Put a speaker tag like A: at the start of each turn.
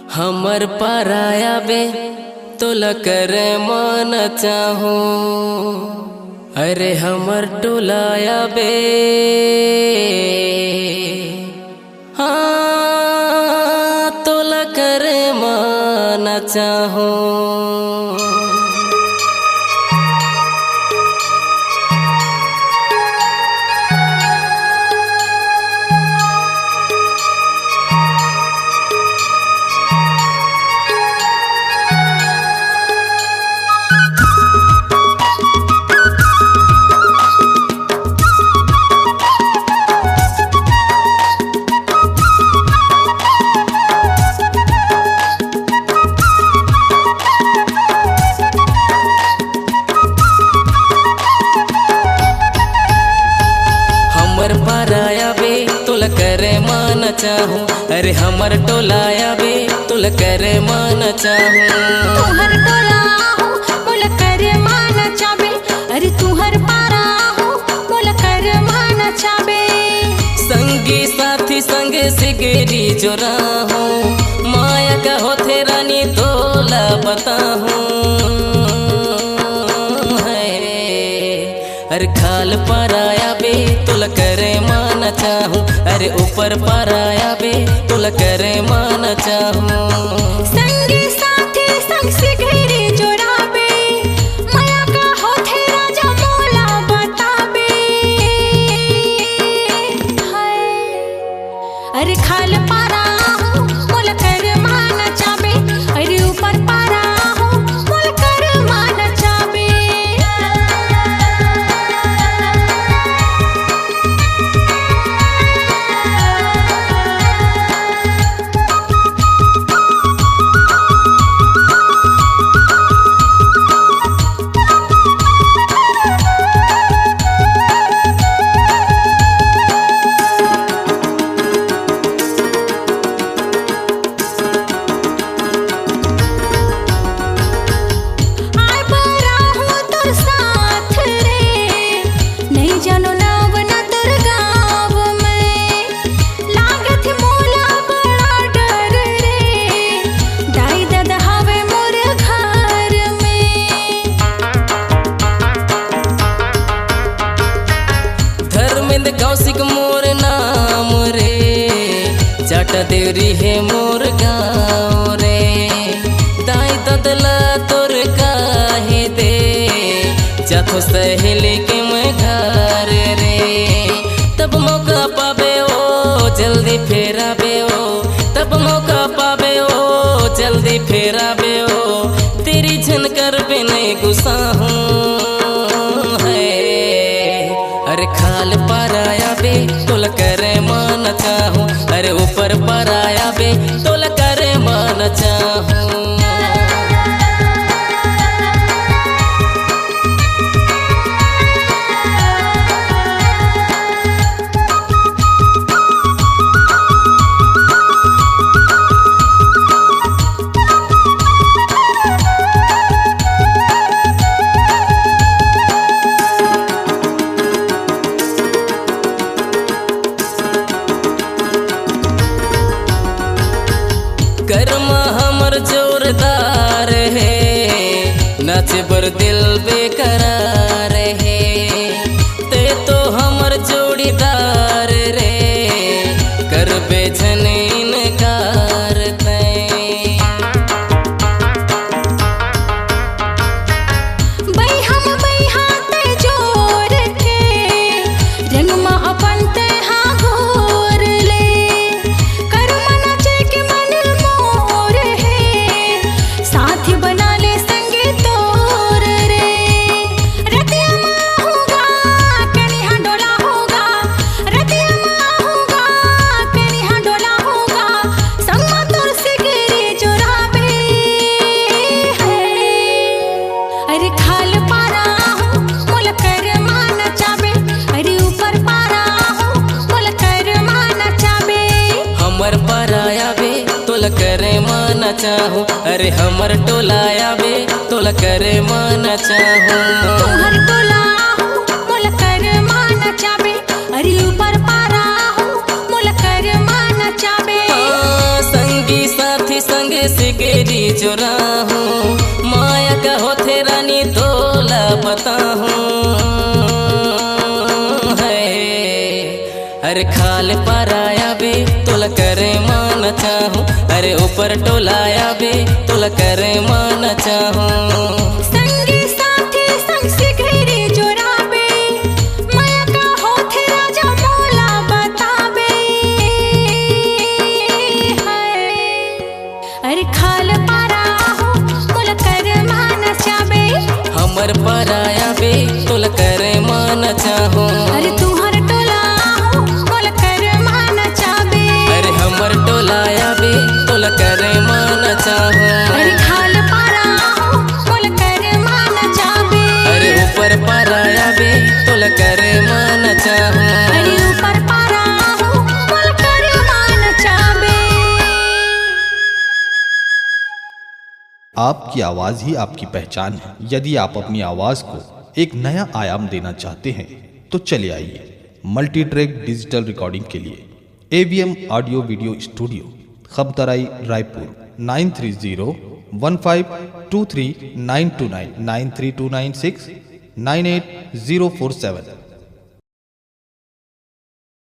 A: हमर पराया बे तोला करे मन चाहो। अरे हमर टोलाया बे हाँ तोला करे मन चाहो। पराया बे तुल करे मान चाहूँ। अरे हमर टोलाया बे तुल करे मान चाहूँ।
B: तुहर टोला हो बोल करे मान चाबे। अरे तुहर पारा हो बोल करे मान चाबे।
A: संगी साथी संगे सिगरी जोरा हूँ। माया का होथे रानी तोला बताहूँ। अरे खाल पराया बे तुल करे मान चाहूँ। अरे ऊपर पराया बे तुल करे मान चाहूँ।
B: संगी साथी संग सिगरी जोड़ाबे। माया का होथे राजा मोला बताबे। हाय अरे खाल पारा हो बोल करे मान चाबे। अरे ऊपर पारा हो बोल करे मान चाबे। कौशिक मोर नाम रे जाटा देवरी है मोर गाँव रे। दाई ददला तोर काहे दे जाथो सहेली के मैं घर रे। तब मौका पाबे ओ जल्दी फेरा बे ओ। तब मौका पाबे ओ जल्दी फेरा बे ओ। तेरी झन कर बे नहीं गुस्सा हूँ। अरे खाल पराया बे तोल करे मान चाहूँ। अरे ऊपर पराया बे तोल करे मान चाहूँ। कर्मा हमर जोरदार है नाचे बर दिल बेकरार है। ते तो हमर जोड़ीदार रे कर बेझन इनकार ते। जोर के रंग मा अपन ते हाँ घोर ले। कर मना चे के मन मोर है। साथी बना ले संगे तोर रे। रतिया माँ होगा कनी हाँ डोला होगा। रतिया माँ होगा कनी हाँ डोला होगा। संगमा तोर सिगरी जोराबे है। अरे खाल पारा हो बोल कर मान चाबे। अरे ऊपर पारा हो बोल कर मान चाबे।
A: हमर पराया बे तोल करे मान चाहूँ। अरे हमर टोलाया बे तोल करे मान चाहूँ।
B: तुहर टोला हो बोल कर मान चाबे। अरे ऊपर पारा हो बोल कर मान चाबे।
A: संगी साथी संगे सिगरी चुराहूँ, माया का होथे रानी तोला बताहूँ। अरे खाल पराया बे तुल करे मान चाहूँ, अरे ऊपर टोलाया बे तुल करे मान चाहूँ।
B: संगी साथी संग सिगरी चुराबे, माया का होथे राजा मोला बताबे। अरे खाल पराहू तुल कर मान चाबे,
A: हमर पराया बे तुल करे मान चाहूँ।
B: अरे तुहर टोला तुल कर मान चाबे।
A: अरे हमर टोलाया बे तुल करे मान चाहूँ।
B: अरे खाल पराहू तुल कर मान चाबे,
A: अरे ऊपर पराया बे तुल करे मान चाहूँ।
B: अरे ऊपर पराहू तुल कर मान चाबे।
C: आपकी आवाज़ ही आपकी पहचान है। यदि आप अपनी आवाज़ को एक नया आयाम देना चाहते हैं तो चले आइए मल्टी ट्रैक डिजिटल रिकॉर्डिंग के लिए AVM ऑडियो वीडियो स्टूडियो, खबतराई, रायपुर 9301523929 93296 98047।